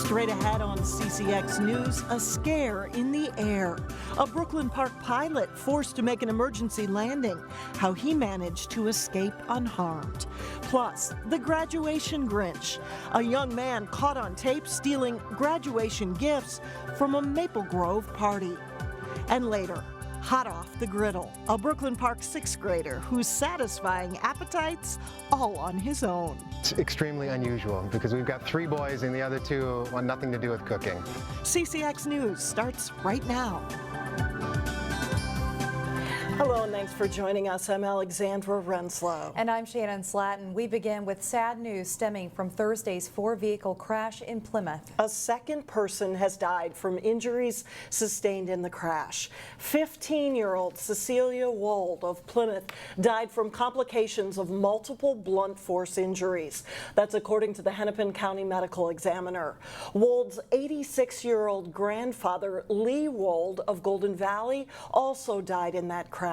Straight ahead on CCX News, a scare in the air. A Brooklyn Park pilot forced to make an emergency landing. How he managed to escape unharmed. Plus, the graduation Grinch. A young man caught on tape stealing graduation gifts from a Maple Grove party. And later, hot off the griddle, a Brooklyn Park sixth grader who's satisfying appetites all on his own. It's extremely unusual because we've got 3 boys and the other 2 want nothing to do with cooking. CCX News starts right now. Hello and thanks for joining us. I'm Alexandra Renslow. And I'm Shannon Slatton. We begin with sad news stemming from Thursday's 4-vehicle crash in Plymouth. A second person has died from injuries sustained in the crash. 15-year-old Cecilia Wold of Plymouth died from complications of multiple blunt force injuries. That's according to the Hennepin County Medical Examiner. Wold's 86-year-old grandfather, Lee Wold of Golden Valley, also died in that crash.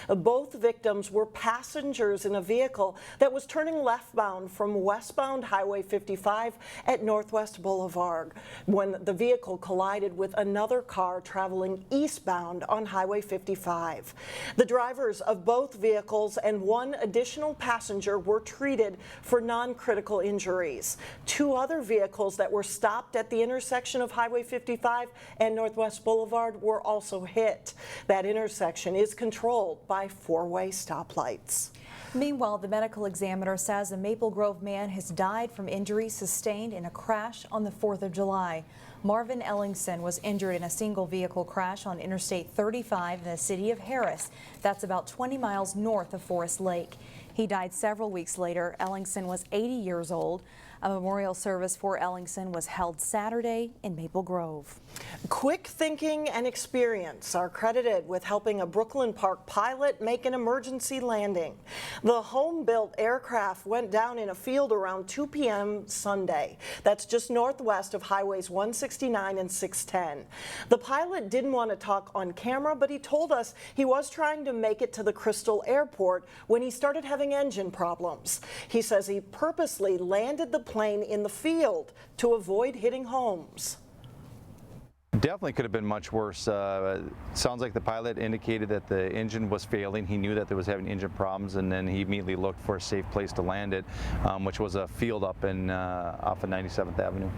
Both victims were passengers in a vehicle that was turning leftbound from westbound Highway 55 at Northwest Boulevard when the vehicle collided with another car traveling eastbound on Highway 55. The drivers of both vehicles and 1 additional passenger were treated for non-critical injuries. 2 other vehicles that were stopped at the intersection of Highway 55 and Northwest Boulevard were also hit. That intersection is controlled by 4-way stoplights. Meanwhile, the medical examiner says a Maple Grove man has died from injuries sustained in a crash on the 4th of July. Marvin Ellingson was injured in a single vehicle crash on Interstate 35 in the city of Harris. That's about 20 miles north of Forest Lake. He died several weeks later. Ellingson was 80 years old. A memorial service for Ellingson was held Saturday in Maple Grove. Quick thinking and experience are credited with helping a Brooklyn Park pilot make an emergency landing. The home-built aircraft went down in a field around 2 p.m. Sunday. That's just northwest of Highways 169 and 610. The pilot didn't want to talk on camera, but he told us he was trying to make it to the Crystal Airport when he started having engine problems. He says he purposely landed the plane in the field to avoid hitting homes. Definitely could have been much worse. Sounds like the pilot indicated that the engine was failing. He knew that there was having engine problems, and then he immediately looked for a safe place to land it, which was a field up in off of 97th Avenue.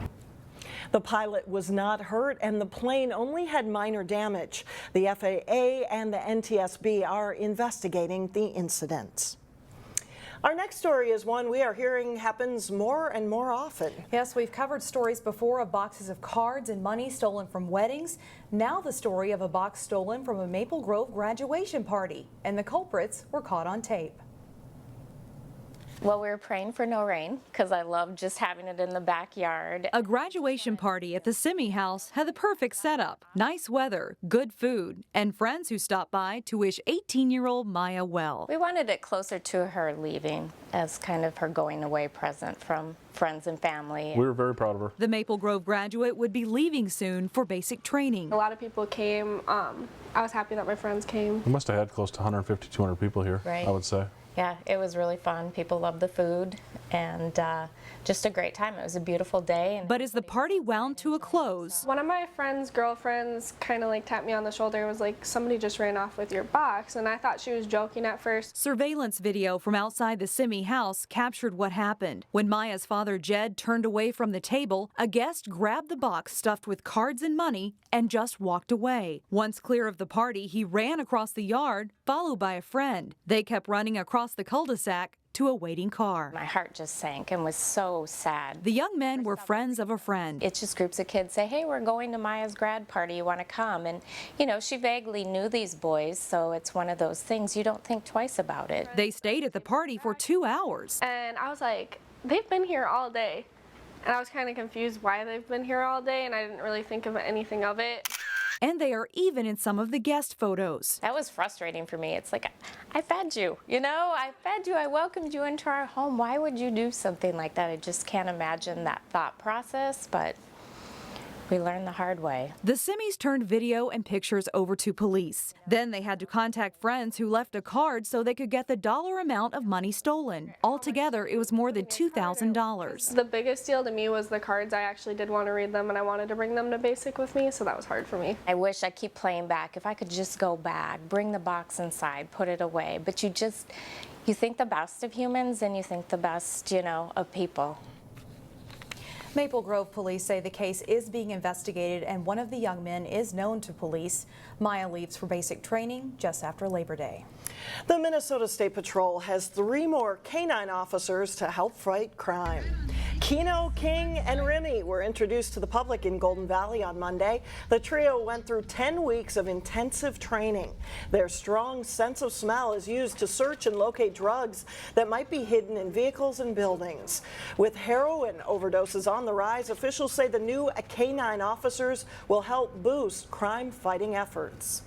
The pilot was not hurt and the plane only had minor damage. The FAA and the NTSB are investigating the incident. Our next story is one we are hearing happens more and more often. Yes, we've covered stories before of boxes of cards and money stolen from weddings. Now the story of a box stolen from a Maple Grove graduation party, and the culprits were caught on tape. Well, we were praying for no rain because I love just having it in the backyard. A graduation party at the Simi house had the perfect setup. Nice weather, good food, and friends who stopped by to wish 18-year-old Maya well. We wanted it closer to her leaving as kind of her going away present from friends and family. We were very proud of her. The Maple Grove graduate would be leaving soon for basic training. A lot of people came. I was happy that my friends came. We must have had close to 150, 200 people here, Right. I would say. Yeah, it was really fun. People loved the food and just a great time. It was a beautiful day. But as the party wound to a close, One of my friend's girlfriends kind of like tapped me on the shoulder and was like, somebody just ran off with your box, and I thought she was joking at first. surveillance video from outside the Simi house captured what happened. When Maya's father, Jed, turned away from the table, a guest grabbed the box stuffed with cards and money and just walked away. Once clear of the party, he ran across the yard, followed by a friend. They kept running across the cul-de-sac to a waiting car. My heart just sank and was so sad. The young men were friends of a friend. It's just groups of kids say, hey, we're going to Maya's grad party, you want to come? And, you know, she vaguely knew these boys, so it's one of those things you don't think twice about it. They stayed at the party for 2 hours. And I was like, they've been here all day. And I was kind of confused why they've been here all day, and I didn't really think of anything of it. And they are even in some of the guest photos. That was frustrating for me. It's like, I fed you, you know, I fed you, I welcomed you into our home. Why would you do something like that? I just can't imagine that thought process, but We learned the hard way. The Simmies turned video and pictures over to police. Then they had to contact friends who left a card so they could get the dollar amount of money stolen. Altogether, it was more than $2,000. The biggest deal to me was the cards. I actually did want to read them, and I wanted to bring them to basic with me, so that was hard for me. I wish I keep playing back. If I could just go back, bring the box inside, put it away. But you think the best of humans and you think the best, of people. Maple Grove police say the case is being investigated and one of the young men is known to police. Maya leaves for basic training just after Labor Day. The Minnesota State Patrol has 3 more canine officers to help fight crime. Keno, King, and Remy were introduced to the public in Golden Valley on Monday. The trio went through 10 weeks of intensive training. Their strong sense of smell is used to search and locate drugs that might be hidden in vehicles and buildings. With heroin overdoses on the rise, officials say the new canine officers will help boost crime-fighting efforts.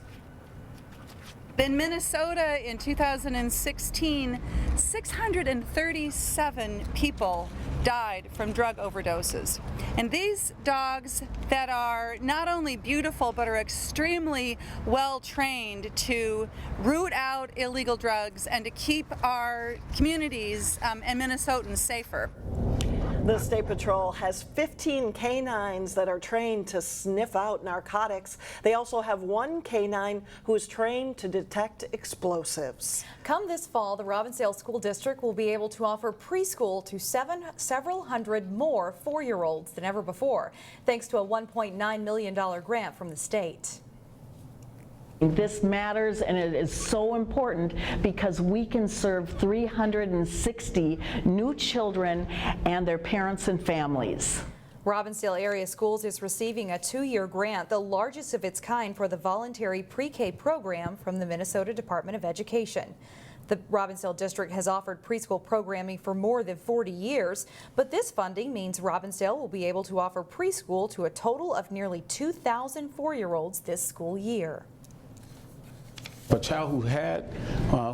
In Minnesota in 2016, 637 people died from drug overdoses. And these dogs that are not only beautiful but are extremely well trained to root out illegal drugs and to keep our communities and Minnesotans safer. The State Patrol has 15 canines that are trained to sniff out narcotics. They also have 1 canine who is trained to detect explosives. Come this fall, the Robbinsdale School District will be able to offer preschool to several hundred more 4-year-olds than ever before, thanks to a $1.9 million grant from the state. This matters, and it is so important because we can serve 360 new children and their parents and families. Robbinsdale Area Schools is receiving a 2-year grant, the largest of its kind for the voluntary pre-K program from the Minnesota Department of Education. The Robbinsdale District has offered preschool programming for more than 40 years, but this funding means Robbinsdale will be able to offer preschool to a total of nearly 2,000 4-year-olds this school year. A child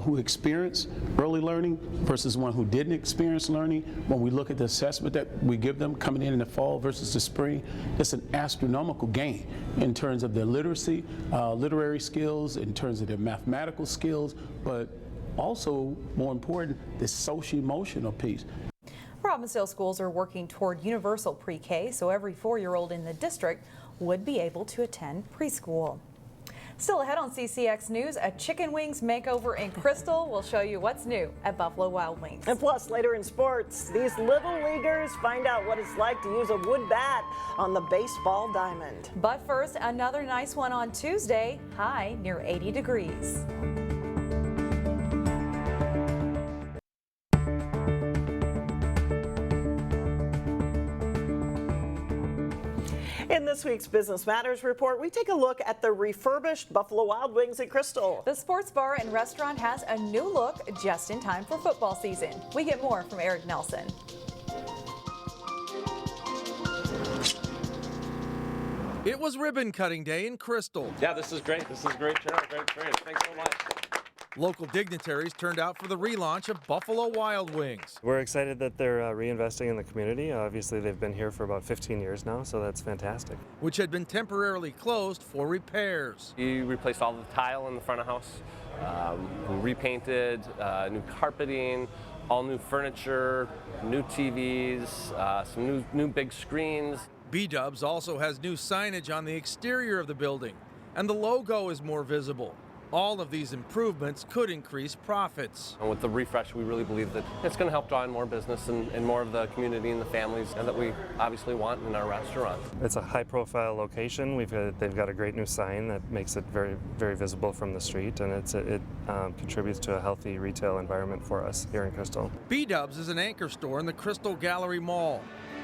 who experienced early learning versus one who didn't experience learning, when we look at the assessment that we give them coming in the fall versus the spring, it's an astronomical gain in terms of their literacy, literary skills, in terms of their mathematical skills, but also, more important, the social-emotional piece. Robbinsdale schools are working toward universal pre-K, so every 4-year-old in the district would be able to attend preschool. Still ahead on CCX News, a chicken wings makeover in Crystal will show you what's new at Buffalo Wild Wings. And plus, later in sports, these little leaguers find out what it's like to use a wood bat on the baseball diamond. But first, another nice one on Tuesday, high near 80 degrees. In this week's Business Matters report, we take a look at the refurbished Buffalo Wild Wings at Crystal. The sports bar and restaurant has a new look just in time for football season. We get more from Eric Nelson. It was ribbon cutting day in Crystal. Yeah, this is great. This is a great turnout, great experience. Thanks so much. Local dignitaries turned out for the relaunch of Buffalo Wild Wings. We're excited that they're reinvesting in the community. Obviously, they've been here for about 15 years now, so that's fantastic. Which had been temporarily closed for repairs. We replaced all the tile in the front of house. We repainted, new carpeting, all new furniture, new TVs, some new big screens. B-Dubs also has new signage on the exterior of the building, and the logo is more visible. All of these improvements could increase profits. And with the refresh, we really believe that it's going to help draw in more business and more of the community and the families that we obviously want in our restaurant. It's a high-profile location. They've got a great new sign that makes it very, very visible from the street, and it contributes to a healthy retail environment for us here in Crystal. B-Dubs is an anchor store in the Crystal Gallery Mall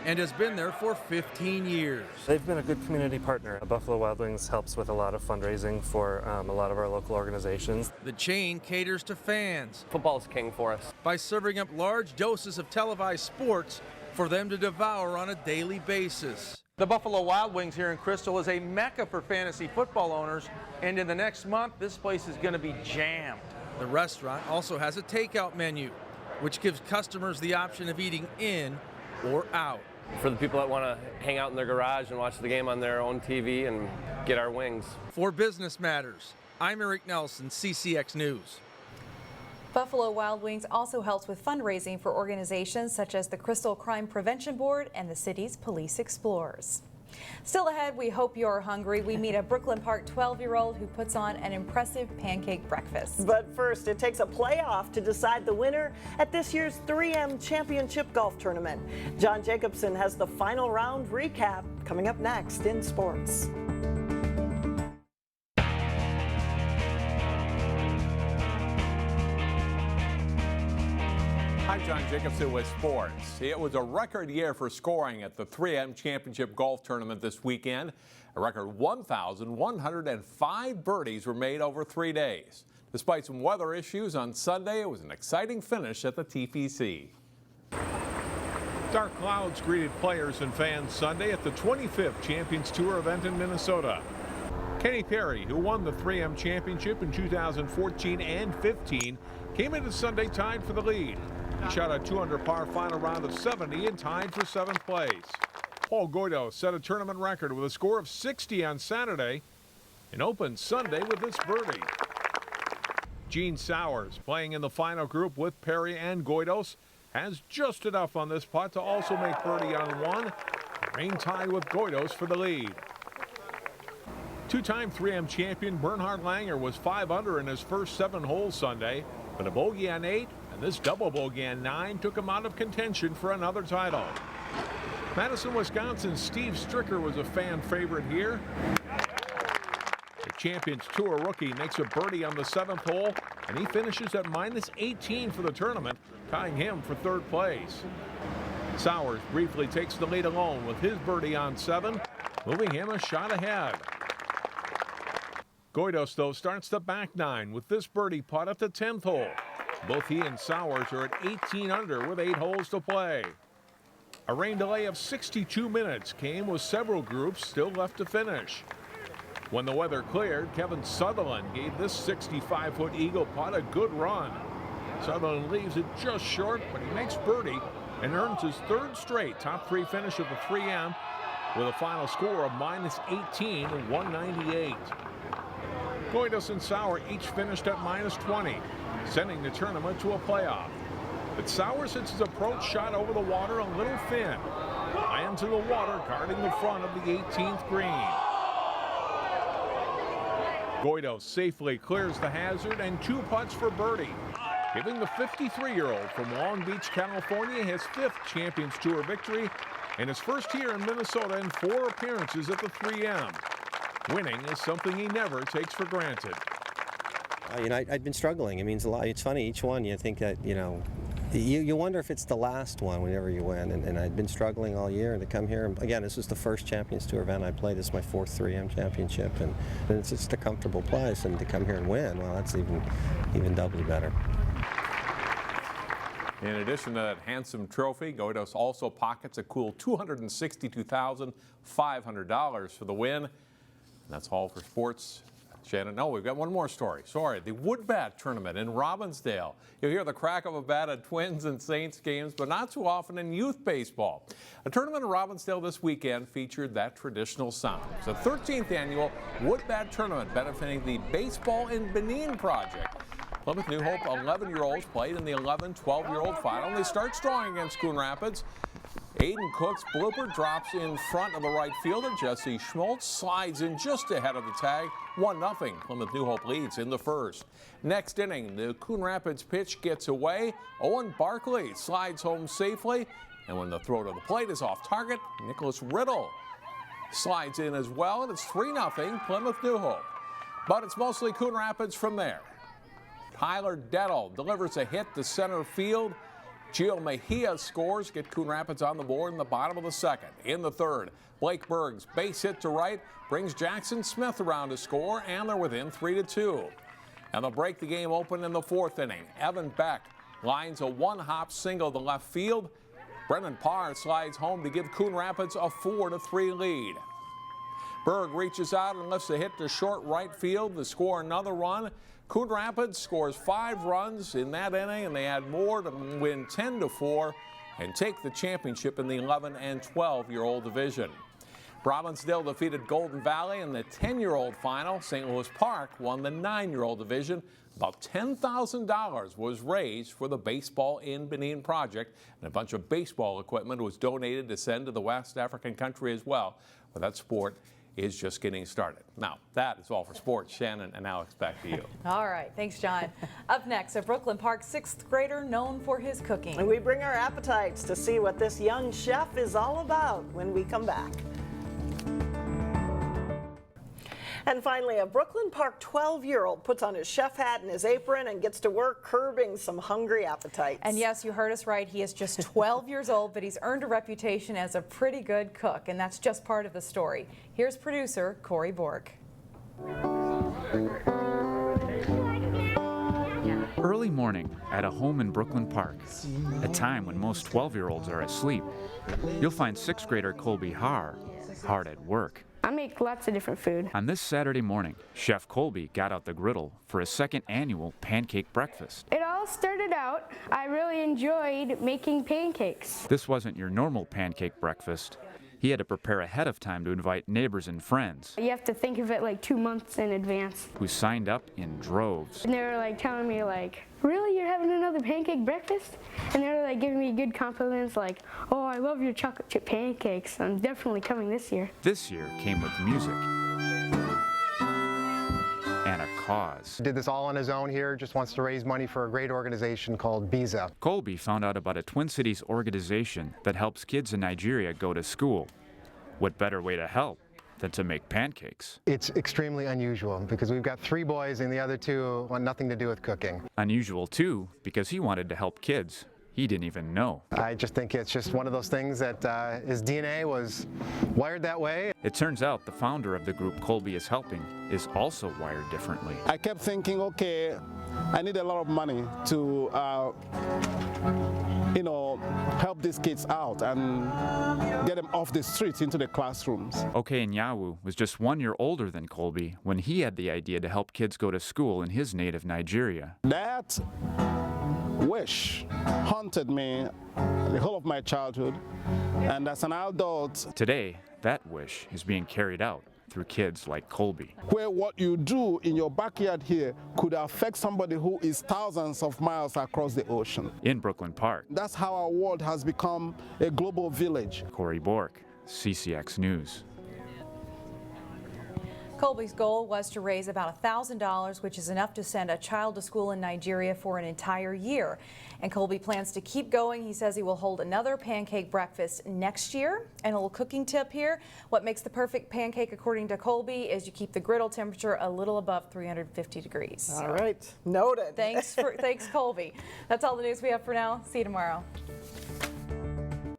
and has been there for 15 years. They've been a good community partner. Buffalo Wild Wings helps with a lot of fundraising for a lot of our local organizations. The chain caters to fans. Football is king for us. By serving up large doses of televised sports for them to devour on a daily basis. The Buffalo Wild Wings here in Crystal is a mecca for fantasy football owners, and in the next month, this place is going to be jammed. The restaurant also has a takeout menu, which gives customers the option of eating in or out. for the people that want to hang out in their garage and watch the game on their own TV and get our wings. For Business Matters, I'm Eric Nelson, CCX News. Buffalo Wild Wings also helps with fundraising for organizations such as the Crystal Crime Prevention Board and the city's Police Explorers. Still ahead, we hope you're hungry. We meet a Brooklyn Park 12-year-old who puts on an impressive pancake breakfast. But first, it takes a playoff to decide the winner at this year's 3M Championship Golf Tournament. John Jacobson has the final round recap coming up next in sports. I'm John Jacobson with sports. It was a record year for scoring at the 3M Championship Golf Tournament this weekend. A record 1,105 birdies were made over 3 days. Despite some weather issues on Sunday, it was an exciting finish at the TPC. Dark clouds greeted players and fans Sunday at the 25th Champions Tour event in Minnesota. Kenny Perry, who won the 3M Championship in 2014 and 15, came into Sunday tied for the lead. He shot a 2-under par final round of 70 and tied for 7th place. Paul Goido set a tournament record with a score of 60 on Saturday and opened Sunday with this birdie. Gene Sowers, playing in the final group with Perry and Goidos, has just enough on this putt to also make birdie on one. Rain tied with Goidos for the lead. Two-time 3M champion Bernhard Langer was 5 under in his first 7 holes Sunday, but a bogey on 8 and this double bogey on 9 took him out of contention for another title. Madison, Wisconsin's Steve Stricker was a fan favorite here. The Champions Tour rookie makes a birdie on the 7th hole, and he finishes at -18 for the tournament, tying him for 3rd place. Sowers briefly takes the lead alone with his birdie on 7, moving him a shot ahead. Goidos, though, starts the back 9 with this birdie putt at the 10th hole. Both he and Sowers are at 18 under with 8 holes to play. A rain delay of 62 minutes came with several groups still left to finish. When the weather cleared, Kevin Sutherland gave this 65-foot eagle putt a good run. Sutherland leaves it just short, but he makes birdie and earns his 3rd straight top 3 finish of the 3M with a final score of -18 and 198. Goidos and Sauer each finished at -20, sending the tournament to a playoff. But Sowers hits his approach shot over the water a little thin. Lands in the water, guarding the front of the 18th green. Goidos safely clears the hazard and 2 putts for birdie, giving the 53-year-old from Long Beach, California, his 5th Champions Tour victory and his first here in Minnesota in 4 appearances at the 3M. Winning is something he never takes for granted. You know, I'd been struggling. It means a lot. It's funny, each one you think that, you know, you wonder if it's the last one whenever you win. And I'd been struggling all year, and to come here, and again, this was the first Champions Tour event I played. This is my 4th 3M championship, and it's just a comfortable place. And to come here and win, well, that's even doubly better. In addition to that handsome trophy, Goidos also pockets a cool $262,500 for the win. And that's all for sports. Shannon, no, we've got one more story. Sorry, the wood bat tournament in Robbinsdale. You'll hear the crack of a bat at Twins and Saints games, but not too often in youth baseball. A tournament in Robbinsdale this weekend featured that traditional sound. It's the 13th annual wood bat tournament benefiting the Baseball in Benin project. Plymouth New Hope 11-year-olds played in the 11-12-year-old final. They start strong against Coon Rapids. Aiden Cook's blooper drops in front of the right fielder. Jesse Schmaltz slides in just ahead of the tag. 1-0. Plymouth New Hope leads in the first. Next inning, the Coon Rapids pitch gets away. Owen Barkley slides home safely. And when the throw to the plate is off target, Nicholas Riddle slides in as well. And it's 3-0 Plymouth New Hope. But it's mostly Coon Rapids from there. Tyler Dettel delivers a hit to center field. Gio Mejia scores, get Coon Rapids on the board in the bottom of the second. In the third, Blake Berg's base hit to right brings Jackson Smith around to score, and they're within 3-2. And they'll break the game open in the 4th inning. Evan Beck lines a one-hop single to left field. Brennan Parr slides home to give Coon Rapids a 4-3 lead. Berg reaches out and lifts a hit to short right field to score another run. Coon Rapids scores 5 runs in that inning, and they had more to win 10-4. and take the championship in the 11 and 12-year-old division. Robbinsdale defeated Golden Valley in the 10-year-old final. St. Louis Park won the 9-year-old division. About $10,000 was raised for the Baseball in Benin project, and a bunch of baseball equipment was donated to send to the West African country as well, where that sport is just getting started. Now, that is all for sports. Shannon and Alex, back to you. All right, thanks, John. Up next, a Brooklyn Park 6th grader known for his cooking. And we bring our appetites to see what this young chef is all about when we come back. And finally, a Brooklyn Park 12-year-old puts on his chef hat and his apron and gets to work curbing some hungry appetites. And yes, you heard us right. He is just 12 years old, but he's earned a reputation as a pretty good cook, and that's just part of the story. Here's producer Corey Bork. Early morning at a home in Brooklyn Park, a time when most 12-year-olds are asleep, you'll find 6th grader Colby Haar hard at work. I make lots of different food. On this Saturday morning, Chef Colby got out the griddle for his 2nd annual pancake breakfast. It all started out, I really enjoyed making pancakes. This wasn't your normal pancake breakfast. He had to prepare ahead of time to invite neighbors and friends You have to think of it like 2 months in advance. who signed up in droves. And they were like telling me like, really, you're having another pancake breakfast? And they were like giving me good compliments like, oh, I love your chocolate chip pancakes. I'm definitely coming this year. This year came with music and a cause. Did this all on his own here, just wants to raise money for a great organization called BIZA. Colby found out about a Twin Cities organization that helps kids in Nigeria go to school. What better way to help than to make pancakes? It's extremely unusual because we've got 3 boys and the other 2 want nothing to do with cooking. Unusual too, because he wanted to help kids he didn't even know. I just think it's just one of those things that his DNA was wired that way. It turns out the founder of the group Colby is helping is also wired differently. I kept thinking, okay, I need a lot of money to, help these kids out and get them off the streets into the classrooms. OK Nyawu was just 1 year older than Colby when he had the idea to help kids go to school in his native Nigeria. That wish haunted me the whole of my childhood, and as an adult, today that wish is being carried out through kids like Colby. Where what you do in your backyard here could affect somebody who is thousands of miles across the ocean. In Brooklyn Park. That's how our world has become a global village. Corey Bork, CCX News. Colby's goal was to raise about $1,000, which is enough to send a child to school in Nigeria for an entire year. And Colby plans to keep going. He says he will hold another pancake breakfast next year. And a little cooking tip here. What makes the perfect pancake, according to Colby, is you keep the griddle temperature a little above 350 degrees. All right, noted. Thanks, Colby. That's all the news we have for now. See you tomorrow.